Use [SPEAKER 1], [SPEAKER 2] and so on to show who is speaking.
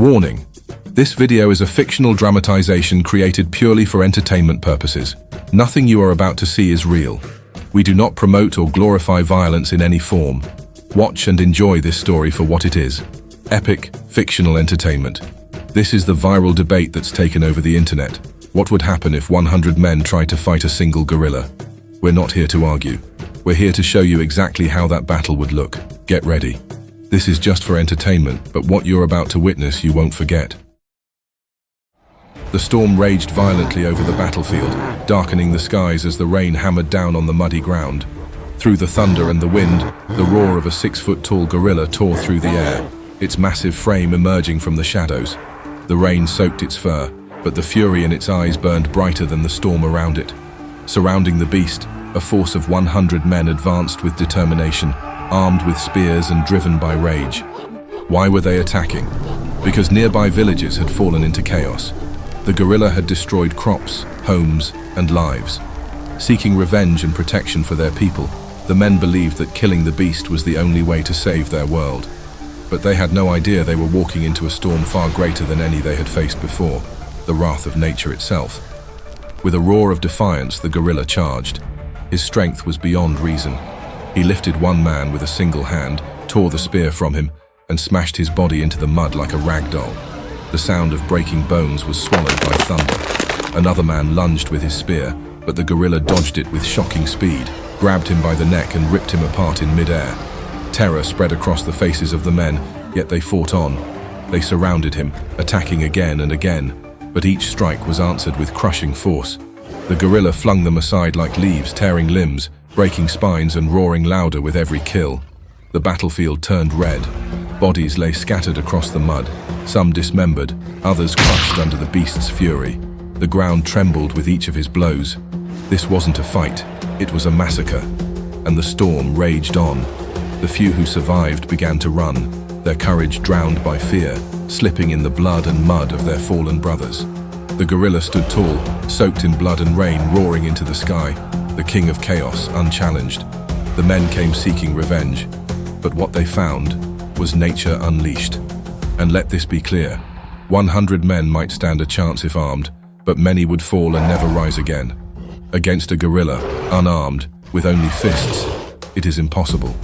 [SPEAKER 1] Warning: this video is a fictional dramatization created purely for entertainment purposes. Nothing you are about to see is real. We do not promote or glorify violence in any form. Watch and enjoy this story for what it is: epic, fictional entertainment. This is the viral debate that's taken over the internet. What would happen if 100 men tried to fight a single gorilla? We're not here to argue. We're here to show you exactly how that battle would look. Get ready. This is just for entertainment, but what you're about to witness you won't forget. The storm raged violently over the battlefield, darkening the skies as the rain hammered down on the muddy ground. Through the thunder and the wind, the roar of a 6-foot-tall gorilla tore through the air, its massive frame emerging from the shadows. The rain soaked its fur, but the fury in its eyes burned brighter than the storm around it. Surrounding the beast, a force of 100 men advanced with determination, armed with spears and driven by rage. Why were they attacking? Because nearby villages had fallen into chaos. The gorilla had destroyed crops, homes, and lives. Seeking revenge and protection for their people, the men believed that killing the beast was the only way to save their world. But they had no idea they were walking into a storm far greater than any they had faced before, the wrath of nature itself. With a roar of defiance, the gorilla charged. His strength was beyond reason. He lifted one man with a single hand, tore the spear from him, and smashed his body into the mud like a rag doll. The sound of breaking bones was swallowed by thunder. Another man lunged with his spear, but the gorilla dodged it with shocking speed, grabbed him by the neck and ripped him apart in mid-air. Terror spread across the faces of the men, yet they fought on. They surrounded him, attacking again and again, but each strike was answered with crushing force. The gorilla flung them aside like leaves, tearing limbs, breaking spines and roaring louder with every kill. The battlefield turned red. Bodies lay scattered across the mud, some dismembered, others crushed under the beast's fury. The ground trembled with each of his blows. This wasn't a fight, it was a massacre. And the storm raged on. The few who survived began to run, their courage drowned by fear, slipping in the blood and mud of their fallen brothers. The gorilla stood tall, soaked in blood and rain, roaring into the sky, the king of chaos, unchallenged. The men came seeking revenge, but what they found was nature unleashed. And let this be clear, 100 men might stand a chance if armed, but many would fall and never rise again. Against a gorilla, unarmed, with only fists, it is impossible.